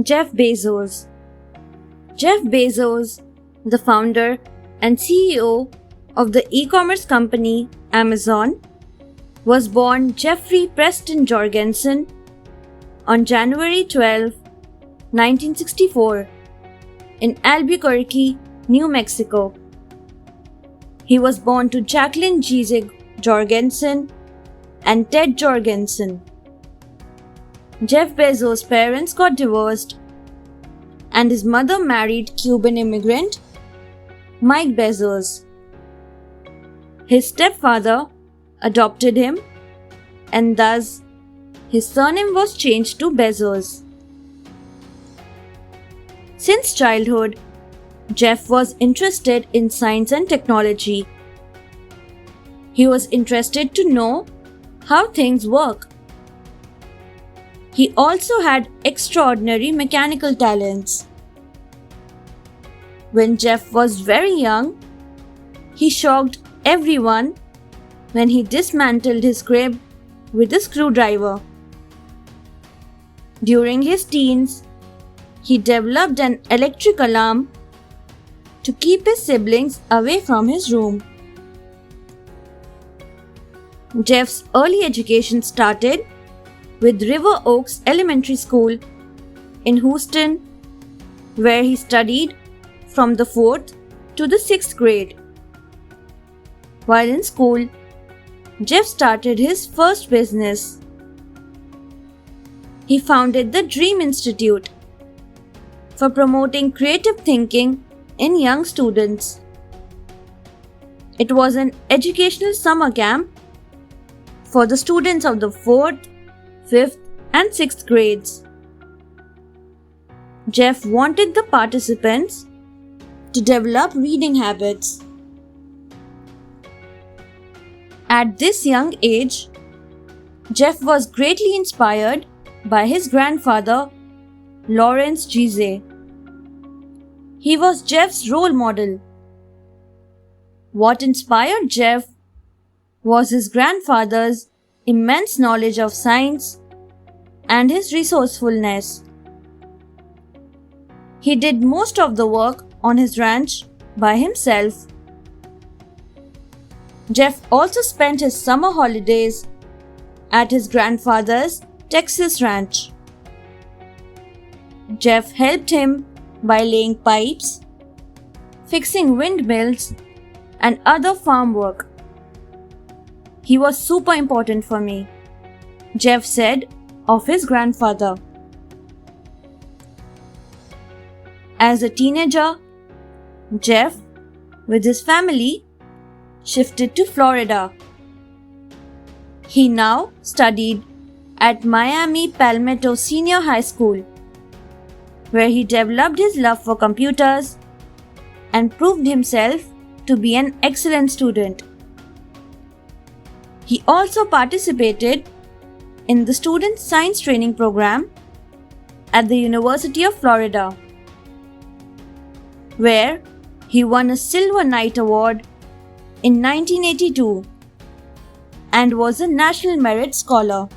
Jeff Bezos. Jeff Bezos, the founder and CEO of the e-commerce company Amazon, was born Jeffrey Preston Jorgensen on January 12, 1964, in Albuquerque, New Mexico. He was born to Jacqueline G. Jorgensen and Ted Jorgensen. Jeff Bezos' parents got divorced, and his mother married Cuban immigrant Mike Bezos. His stepfather adopted him, and thus his surname was changed to Bezos. Since childhood, Jeff was interested in science and technology. He was interested to know how things work. He also had extraordinary mechanical talents. When Jeff was very young, he shocked everyone when he dismantled his crib with a screwdriver. During his teens, he developed an electric alarm to keep his siblings away from his room. Jeff's early education started with River Oaks Elementary School in Houston, where he studied from the 4th to the 6th grade. While in school, Jeff started his first business. He founded the Dream Institute for promoting creative thinking in young students. It was an educational summer camp for the students of the 4th, 5th, and 6th grades. Jeff wanted the participants to develop reading habits. At this young age, Jeff was greatly inspired by his grandfather, Lawrence Gize. He was Jeff's role model. What inspired Jeff was his grandfather's immense knowledge of science and his resourcefulness. He did most of the work on his ranch by himself. Jeff also spent his summer holidays at his grandfather's Texas ranch. Jeff helped him by laying pipes, fixing windmills, and other farm work. He was super important for me, Jeff said of his grandfather. As a teenager, Jeff, with his family, shifted to Florida. He now studied at Miami Palmetto Senior High School, where he developed his love for computers and proved himself to be an excellent student. He also participated in the Student Science Training Program at the University of Florida, where he won a Silver Knight Award in 1982 and was a National Merit Scholar.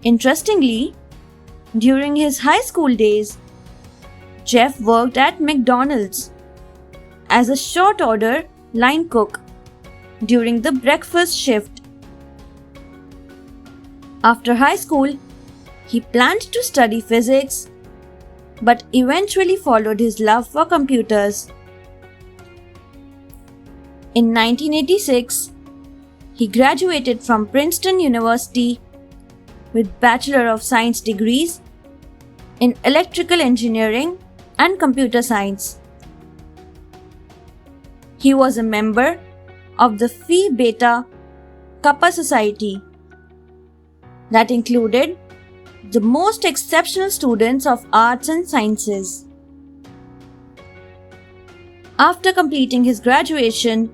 Interestingly, during his high school days, Jeff worked at McDonald's as a short order line cook during the breakfast shift. After high school, he planned to study physics, but eventually followed his love for computers. In 1986, he graduated from Princeton University with Bachelor of Science degrees in Electrical Engineering and Computer Science. He was a member of the Phi Beta Kappa Society that included the most exceptional students of arts and sciences. After completing his graduation,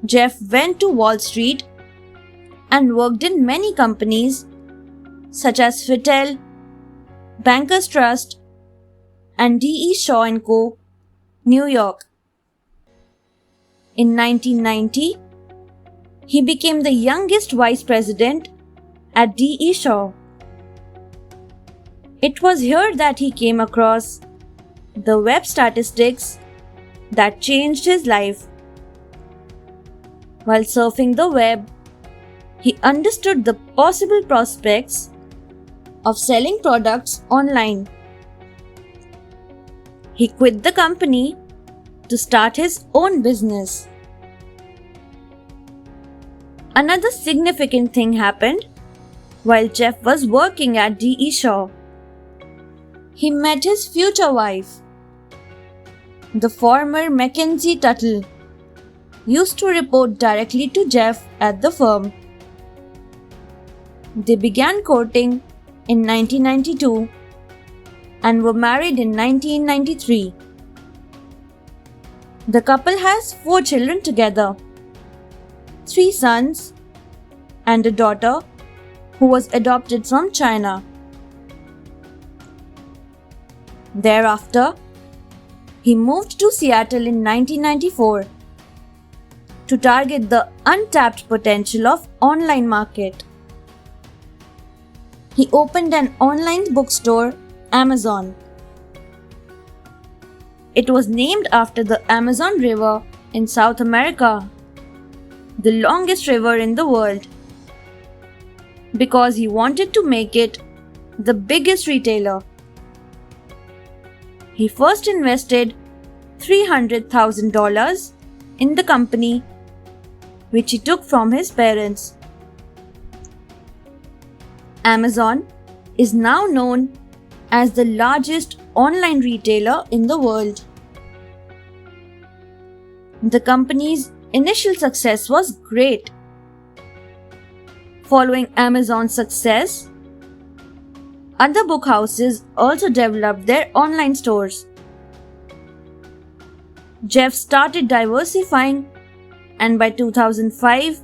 Jeff went to Wall Street and worked in many companies such as Fittel, Bankers Trust, and D.E. Shaw & Co., New York. In 1990, he became the youngest vice president at D.E. Shaw. It was here that he came across the web statistics that changed his life. While surfing the web, he understood the possible prospects of selling products online. He quit the company to start his own business. Another significant thing happened while Jeff was working at D.E. Shaw. He met his future wife. The former Mackenzie Tuttle used to report directly to Jeff at the firm. They began courting in 1992 and were married in 1993. The couple has 4 children together, 3 sons and a daughter who was adopted from China. Thereafter, he moved to Seattle in 1994 to target the untapped potential of online market. He opened an online bookstore, Amazon. It was named after the Amazon River in South America, the longest river in the world, because he wanted to make it the biggest retailer. He first invested $300,000 in the company, which he took from his parents. Amazon is now known as the largest online retailer in the world. The company's initial success was great. Following Amazon's success, other book houses also developed their online stores. Jeff started diversifying, and by 2005,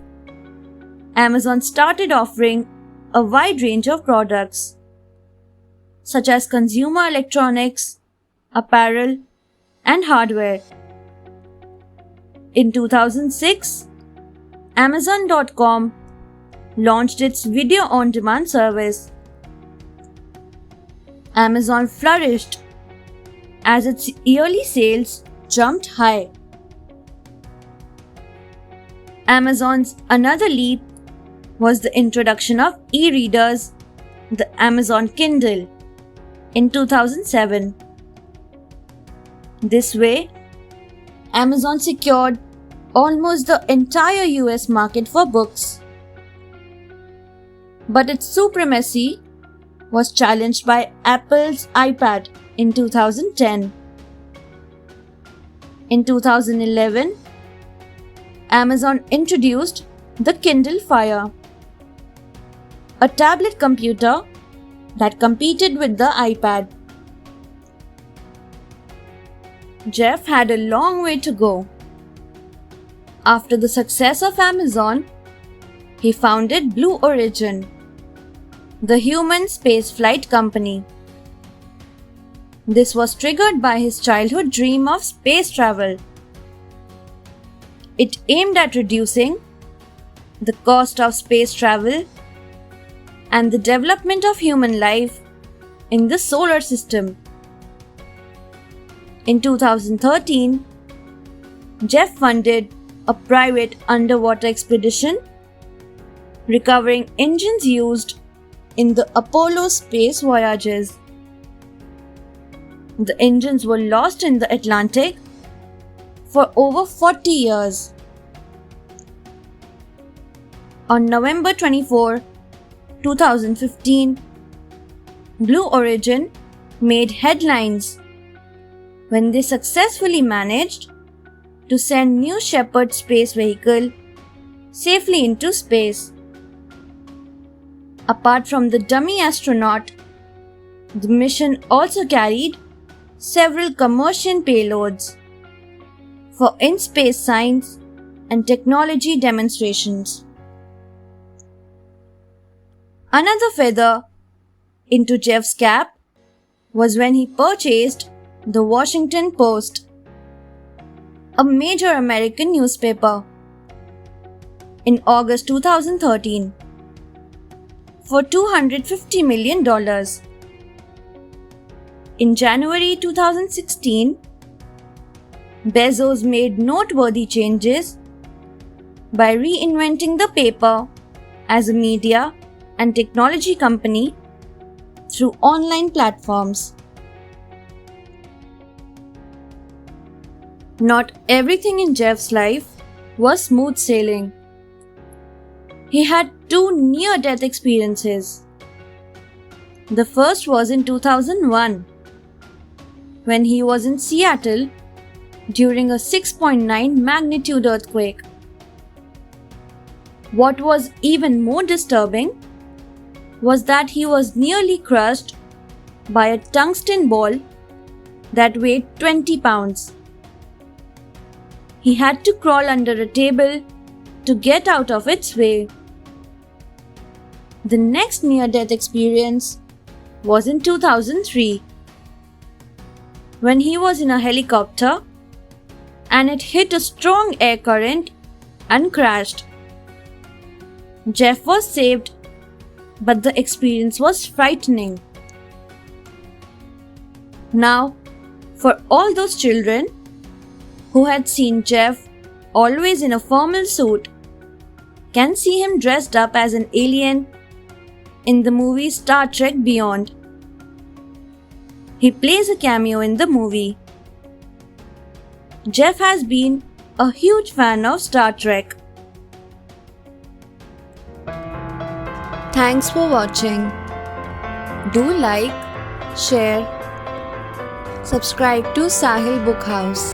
Amazon started offering a wide range of products, such as consumer electronics, apparel, and hardware. In 2006, Amazon.com launched its video on demand service. Amazon flourished as its yearly sales jumped high. Amazon's another leap was the introduction of e-readers, the Amazon Kindle, in 2007. This way, Amazon secured almost the entire US market for books. But its supremacy was challenged by Apple's iPad in 2010. In 2011, Amazon introduced the Kindle Fire, a tablet computer that competed with the iPad. Jeff had a long way to go. After the success of Amazon, he founded Blue Origin, the human spaceflight company. This was triggered by his childhood dream of space travel. It aimed at reducing the cost of space travel and the development of human life in the solar system. In 2013, Jeff funded a private underwater expedition recovering engines used in the Apollo space voyages. The engines were lost in the Atlantic for over 40 years. On November 24, 2015, Blue Origin made headlines when they successfully managed to send New Shepard space vehicle safely into space. Apart from the dummy astronaut, the mission also carried several commercial payloads for in-space science and technology demonstrations. Another feather into Jeff's cap was when he purchased the Washington Post, a major American newspaper, in August 2013 for $250 million. In January 2016, Bezos made noteworthy changes by reinventing the paper as a media and technology company through online platforms. Not everything in Jeff's life was smooth sailing. He had two near-death experiences. The first was in 2001, when he was in Seattle during a 6.9 magnitude earthquake. What was even more disturbing was that he was nearly crushed by a tungsten ball that weighed 20 pounds. He had to crawl under a table to get out of its way. The next near-death experience was in 2003, when he was in a helicopter and it hit a strong air current and crashed. Jeff was saved, but the experience was frightening. Now, for all those children who had seen Jeff always in a formal suit, can see him dressed up as an alien in the movie Star Trek Beyond. He plays a cameo in the movie. Jeff has been a huge fan of Star Trek. Thanks for watching. Do like, share, subscribe to Sahil Book House.